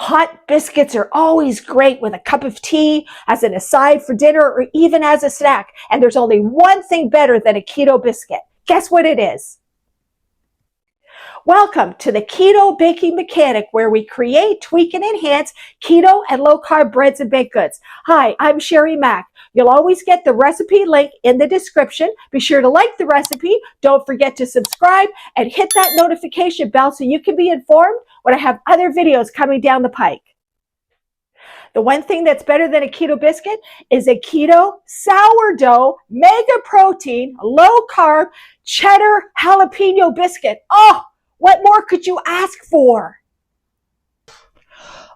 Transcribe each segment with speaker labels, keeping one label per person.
Speaker 1: Hot biscuits are always great with a cup of tea, as an aside for dinner, or even as a snack. And there's only one thing better than a keto biscuit. Guess what it is? Welcome to the Keto Baking Mechanic, where we create, tweak, and enhance keto and low-carb breads and baked goods. Hi, I'm Sherry Mack. You'll always get the recipe link in the description. Be sure to like the recipe. Don't forget to subscribe and hit that notification bell so you can be informed when I have other videos coming down the pike. The one thing that's better than a keto biscuit is a keto sourdough, mega protein, low carb, cheddar jalapeno biscuit. Oh, what more could you ask for?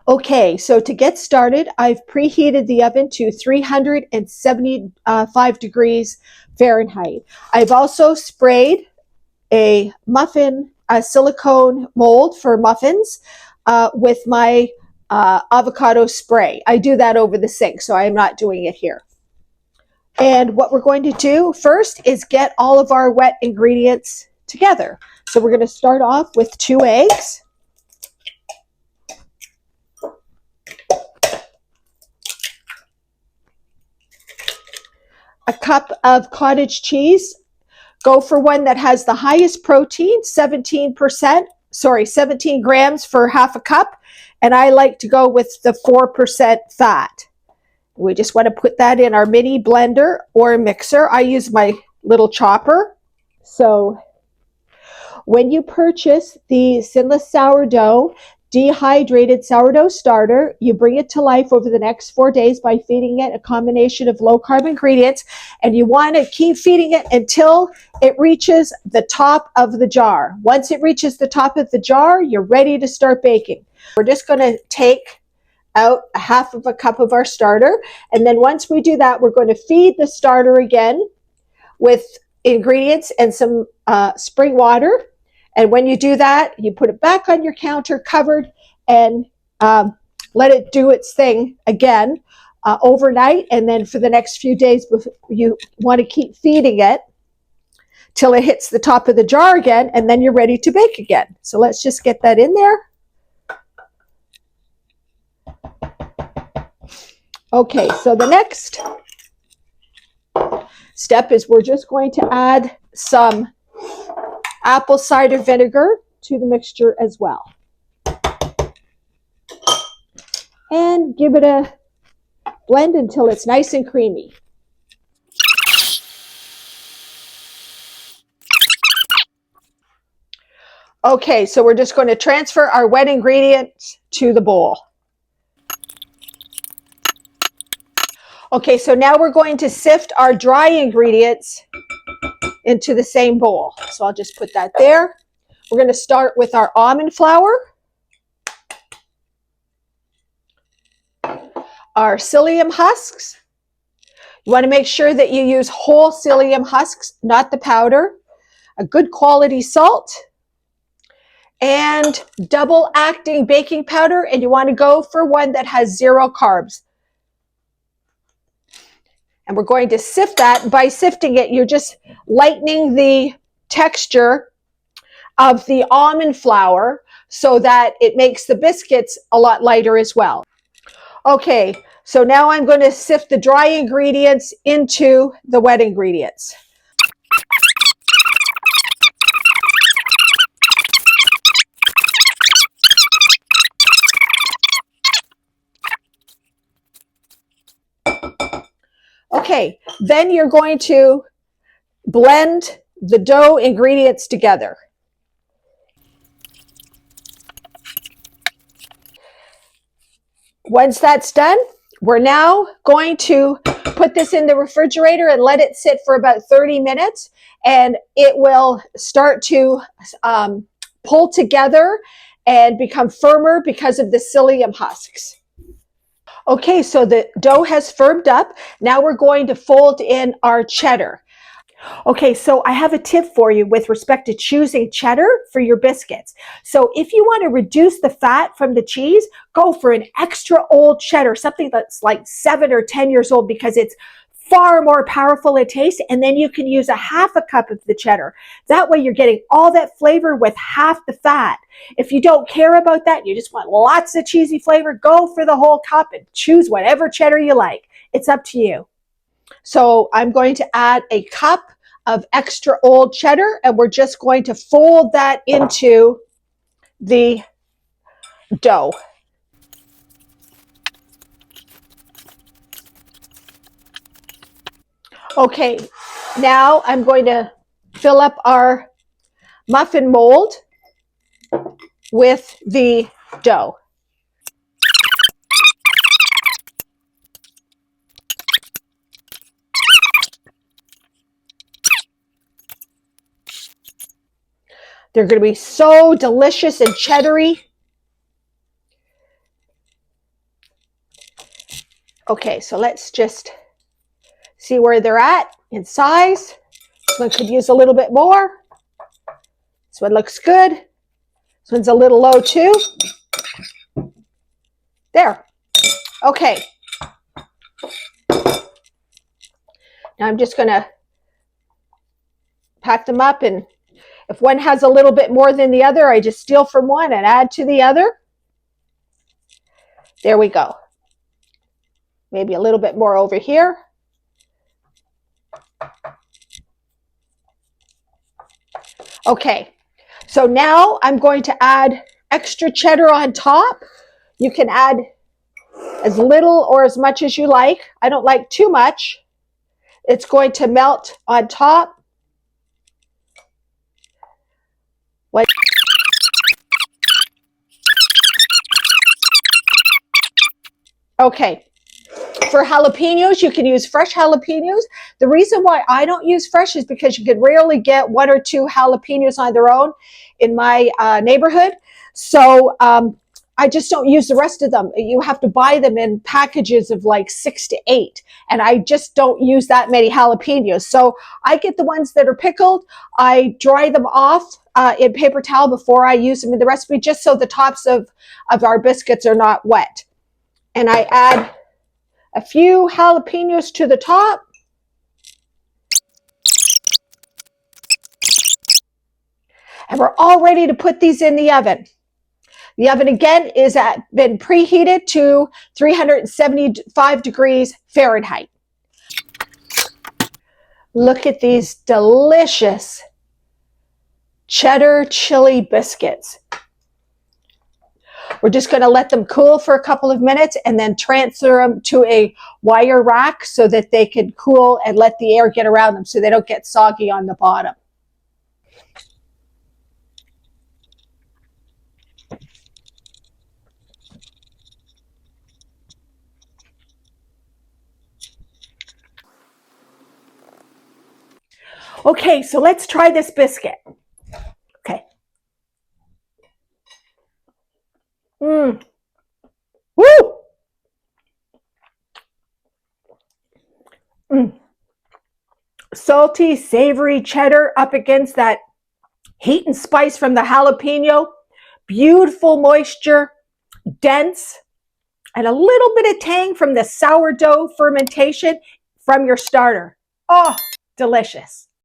Speaker 1: Okay, so to get started, I've preheated the oven to 375 degrees Fahrenheit. I've also sprayed a silicone mold for muffins with my avocado spray. I do that over the sink, so I am not doing it here. And what we're going to do first is get all of our wet ingredients together. So we're going to start off with 2 eggs. A cup of cottage cheese. Go for one that has the highest protein, 17 grams for half a cup. And I like to go with the 4% fat. We just want to put that in our mini blender or mixer. I use my little chopper. So when you purchase the Sinless Sourdough dehydrated sourdough starter, you bring it to life over the next 4 days by feeding it a combination of low-carb ingredients, and you want to keep feeding it until it reaches the top of the jar. Once it reaches the top of the jar, you're ready to start baking. We're just going to take out a half of a cup of our starter, and then once we do that, we're going to feed the starter again with ingredients and some spring water. And when you do that, you put it back on your counter covered and let it do its thing again overnight. And then for the next few days, you want to keep feeding it till it hits the top of the jar again, and then you're ready to bake again. So let's just get that in there. Okay, so the next step is we're just going to add some apple cider vinegar to the mixture as well. And give it a blend until it's nice and creamy. Okay, so we're just going to transfer our wet ingredients to the bowl. Okay, so now we're going to sift our dry ingredients into the same bowl. So I'll just put that there. We're going to start with our almond flour, our psyllium husks. You want to make sure that you use whole psyllium husks, not the powder, a good quality salt, and double acting baking powder, and you want to go for one that has 0 carbs. And we're going to sift that. By sifting it, you're just lightening the texture of the almond flour so that it makes the biscuits a lot lighter as well. Okay, so now I'm going to sift the dry ingredients into the wet ingredients. Okay, then you're going to blend the dough ingredients together. Once that's done, we're now going to put this in the refrigerator and let it sit for about 30 minutes, and it will start to pull together and become firmer because of the psyllium husks. Okay, so the dough has firmed up. Now we're going to fold in our cheddar. Okay, so I have a tip for you with respect to choosing cheddar for your biscuits. So if you want to reduce the fat from the cheese, go for an extra old cheddar, something that's like 7 or 10 years old, because it's far more powerful a taste. And then you can use a half a cup of the cheddar. That way you're getting all that flavor with half the fat. If you don't care about that, you just want lots of cheesy flavor, go for the whole cup and choose whatever cheddar you like. It's up to you. So I'm going to add a cup of extra old cheddar, and we're just going to fold that into the dough. Okay, now I'm going to fill up our muffin mold with the dough. They're going to be so delicious and cheddary. Okay, so let's just see where they're at in size. This one could use a little bit more. This one looks good. This one's a little low too. There. Okay. Now I'm just going to pack them up, and if one has a little bit more than the other, I just steal from one and add to the other. There we go. Maybe a little bit more over here. Okay, so now I'm going to add extra cheddar on top. You can add as little or as much as you like. I don't like too much. It's going to melt on top. Okay, for jalapenos, you can use fresh jalapenos. The reason why I don't use fresh is because you could rarely get 1 or 2 jalapenos on their own in my neighborhood. So I just don't use the rest of them. You have to buy them in packages of like 6 to 8. And I just don't use that many jalapenos. So I get the ones that are pickled. I dry them off in paper towel before I use them in the recipe, just so the tops of our biscuits are not wet. And I add a few jalapenos to the top. And we're all ready to put these in the oven. The oven again is been preheated to 375 degrees Fahrenheit. Look at these delicious cheddar chili biscuits. We're just going to let them cool for a couple of minutes and then transfer them to a wire rack so that they can cool and let the air get around them so they don't get soggy on the bottom. Okay, so let's try this biscuit. Okay. Woo! Salty, savory cheddar up against that heat and spice from the jalapeno. Beautiful moisture, dense, and a little bit of tang from the sourdough fermentation from your starter. Oh, delicious.